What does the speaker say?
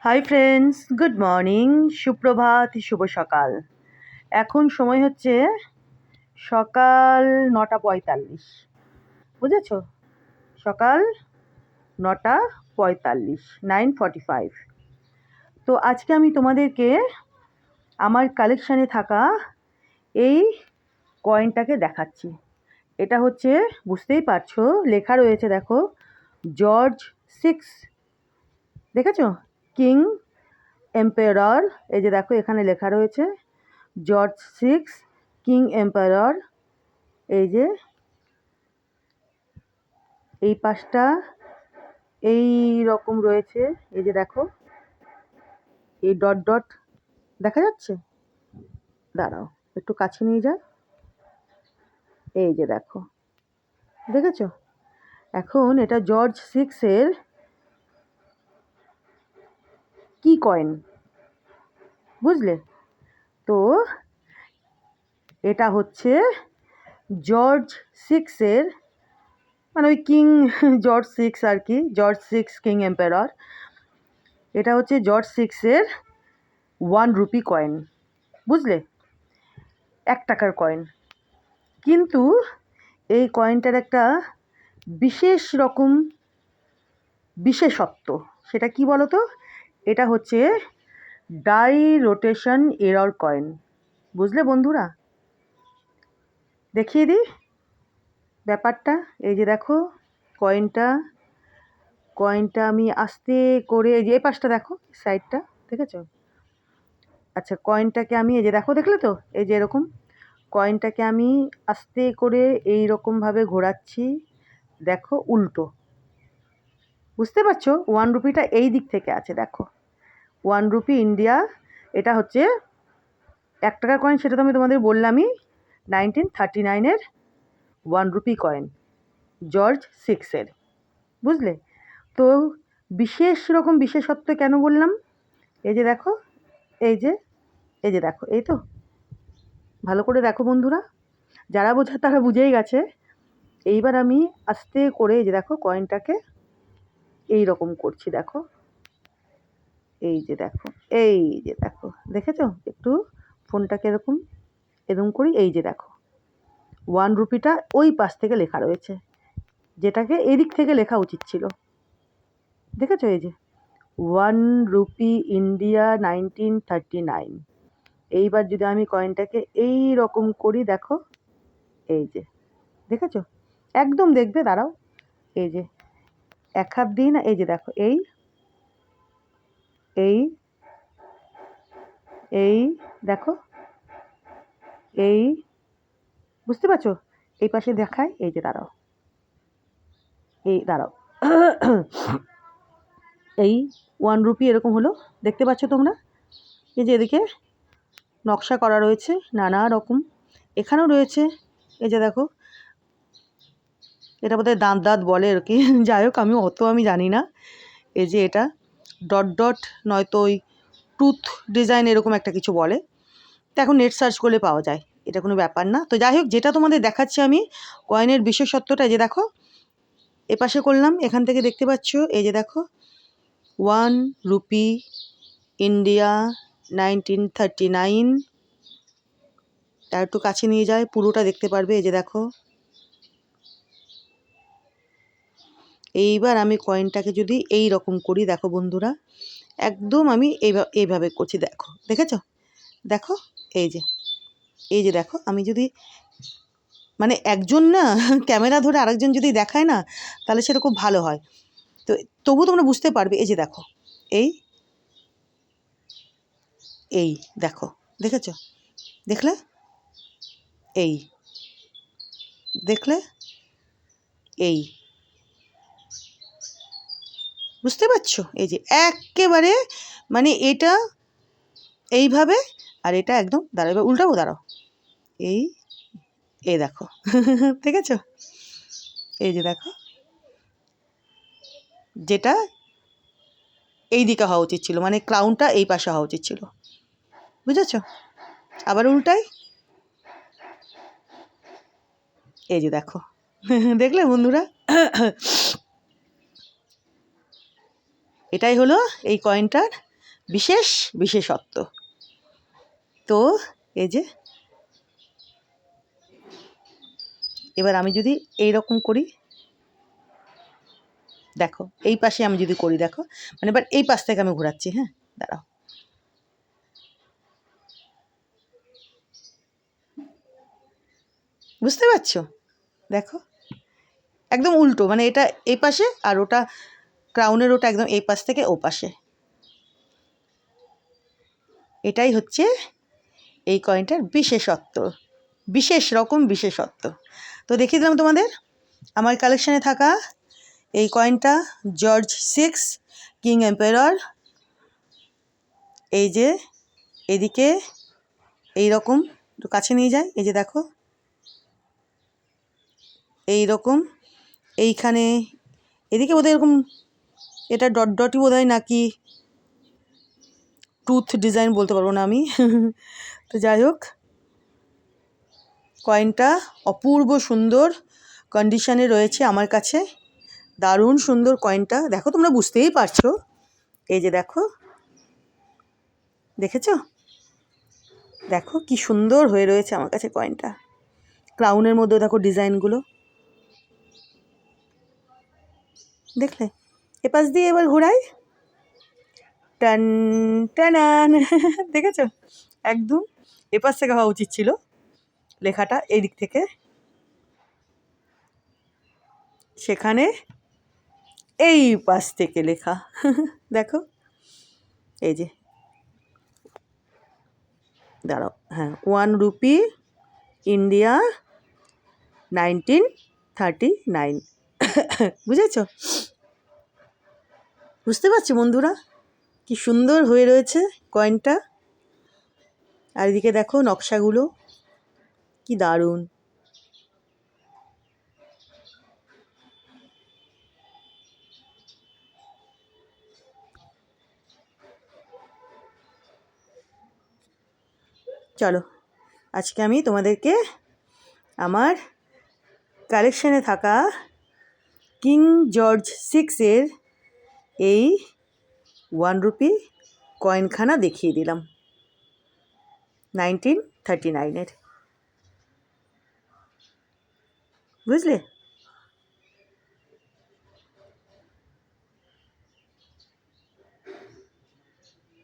Hi friends, good morning, সুপ্রভাত, শুভ সকাল। এখন সময় হচ্ছে সকাল 9:45। বুঝেছ? সকাল 9:45, 9:45। তো আজকে আমি তোমাদেরকে আমার কালেকশানে থাকা এই কয়েনটাকে দেখাচ্ছি। এটা হচ্ছে, বুঝতেই পারছো, লেখা রয়েছে, দেখো, জর্জ 6। দেখেছ? King empire. এই যে দেখো, এখানে লেখা রয়েছে জর্জ 6 কিং এম্পায়ার। এই যে এই পাশটা এই রকম রয়েছে। এই যে দেখো, এই ডট ডট দেখা যাচ্ছে। দাঁড়াও, একটু কাছে নিয়ে যায়। এই যে দেখো, দেখেছ? এখন এটা জর্জ 6-এর কি কয়েন, বুঝলে? তো এটা হচ্ছে জর্জ 6-এর, মানে ওই কিং জর্জ 6 আর কি, জর্জ 6 কিং এম্পায়ার। এটা হচ্ছে জর্জ 6-এর 1 রুপি কয়েন, বুঝলে? 1 টাকার কয়েন। কিন্তু এই কয়েনটার একটা বিশেষ রকম বিশেষত্ব, সেটা কি বলো তো? এটা হচ্ছে ডাই রোটেশন এরর কয়েন, বুঝলে বন্ধুরা? দেখিয়ে দিই ব্যাপারটা। এই যে দেখো কয়েনটা, আমি আস্তে করে, এই যে এই পাশটা দেখো, সাইডটা দেখেছো? আচ্ছা, কয়েনটাকে আমি, এই যে দেখো, দেখলে তো? এই যে এরকম কয়েনটাকে আমি আস্তে করে এই রকমভাবে ঘোরাচ্ছি। দেখো, উল্টো। বুঝতে পারছো? 1 রুপিটা এই দিক থেকে আছে, দেখো, 1 রুপি ইন্ডিয়া। এটা হচ্ছে 1 টাকার কয়েন, সেটা তো আমি তোমাদের বললামই। 1939-এর 1 রুপি কয়েন, জর্জ 6-এর, বুঝলে? তো বিশেষ রকম বিশেষত্ব কেন বললাম? এই যে দেখো, এই যে, এই যে দেখো, এই তো, ভালো করে দেখো বন্ধুরা, যারা বোঝার তারা বুঝেই গেছে। এইবার আমি আস্তে করে, এই যে দেখো, কয়েনটাকে এই রকম করছি, দেখো, এই যে দেখো, এই যে দেখো, দেখেছো? একটু ফোনটাকে এরকম এরকম করি। এই যে দেখো, 1 রুপিটা ওই পাশ থেকে লেখা রয়েছে, যেটাকে এদিক থেকে লেখা উচিত ছিল। দেখেছো? এই যে 1 রুপি ইন্ডিয়া 1939। এইবার যদি আমি কয়েনটাকে এই রকম করি, দেখো, এই যে, দেখেছো? একদম দেখবে, দাঁড়াও, এই যে এক হাত দিই না, এই যে দেখো, এই এই এই দেখো, এই, বুঝতে পারছো? এই পাশে দেখায়, এই যে দাঁড়াও, এই দাঁড়াও, এই 1 রুপি এরকম হলো, দেখতে পাচ্ছ তোমরা? এই যে এদিকে নকশা করা রয়েছে নানা রকম, এখানেও রয়েছে। এই যে দেখো, এটা বোধহয় দাঁত দাঁত বলে আর কি, যাই হোক, আমি জানি না। এই যে এটা ডট ডট, নয়তো ওই টুথ ডিজাইন, এরকম একটা কিছু বলে। তো এখন নেট সার্চ করলে পাওয়া যায়, এটা কোনো ব্যাপার না। তো যাই হোক, যেটা তোমাদের দেখাচ্ছি আমি কয়েনের বিশেষত্বটা, এই যে দেখো, এপাশে করলাম, এখান থেকে দেখতে পাচ্ছ, এই যে দেখো, 1 রুপি ইন্ডিয়া 1939। তার একটু কাছে নিয়ে যায়, পুরোটা দেখতে পারবে। এই যে দেখো, এইবার আমি কয়েনটাকে যদি এই রকম করি, দেখো বন্ধুরা, একদম আমি এইভাবে করছি, দেখো, দেখেছো? দেখো, এই যে, এই যে দেখো, আমি যদি, মানে একজন না ক্যামেরা ধরে আরেকজন যদি দেখায় না, তাহলে সেটা খুব ভালো হয়। তো তবু তোমরা বুঝতে পারবে। এই যে দেখো, এই এই দেখো, দেখেছো? দেখলে? এই দেখলে? এই, বুঝতে পারছো? এই যে একেবারে, মানে এটা এইভাবে, আর এটা একদম, দাঁড়াও, এবার উল্টাবো, দাঁড়াও, এই এই দেখো, দেখেছো? এই যে দেখো, যেটা এই দিকে হওয়া উচিত ছিল, মানে ক্রাউনটা এই পাশে হওয়া উচিত ছিল, বুঝেছো? আবার উল্টাই, এই যে দেখো, দেখলে বন্ধুরা? এটাই হলো এই কয়েনটার বিশেষ বিশেষত্ব। তো এই যে এবার আমি যদি এইরকম করি, দেখো এই পাশে আমি যদি করি, দেখো মানে এবার এই পাশ থেকে আমি ঘোরাচ্ছি। হ্যাঁ, দাঁড়াও, বুঝতে পারছো? দেখো একদম উল্টো, মানে এটা এই পাশে আর ওটা ক্রাউনের ওটা একদম এই পাশ থেকে ও পাশে। এটাই হচ্ছে এই কয়েনটার বিশেষত্ব, বিশেষ রকম বিশেষত্ব। তো দেখিয়ে দিলাম তোমাদের আমার কালেকশানে থাকা এই কয়েনটা, জর্জ 6 কিং এম্পায়ার। এই যে এদিকে এই রকম, একটু কাছে নিয়ে যায়, এই যে দেখো এই রকম, এইখানে এদিকে বোধহয় এরকম, এটা ডট ডটই বোধ হয় নাকি টুথ ডিজাইন বলতে পারবো না আমি। তো যাই হোক, কয়েনটা অপূর্ব সুন্দর কন্ডিশনে রয়েছে আমার কাছে, দারুণ সুন্দর কয়েনটা। দেখো তোমরা বুঝতেই পারছো, এই যে দেখো, দেখেছো? দেখো কি সুন্দর হয়ে রয়েছে আমার কাছে কয়েনটা। ক্রাউনের মধ্যে দেখো ডিজাইনগুলো, দেখলে? এপাশ দিয়ে এবার ঘোরাই, টান টানান। দেখেছো? একদম এপাশ থেকে হওয়া উচিত ছিল লেখাটা, এই দিক থেকে, সেখানে এই পাশ থেকে লেখা। দেখো এই যে, দাঁড়াও, হ্যাঁ, 1 রুপি ইন্ডিয়া 1939। বুঝেছো? বুঝতে পারছো বন্ধুরা কি সুন্দর হয়ে রয়েছে কয়েনটা? আর এদিকে দেখো নকশাগুলো কি দারুণ। চলো আজকে আমি তোমাদেরকে আমার কালেকশানে থাকা কিং জর্জ 6-এর এই 1 রুপি কয়েনখানা দেখিয়ে দিলাম 1939-এর। বুঝলে?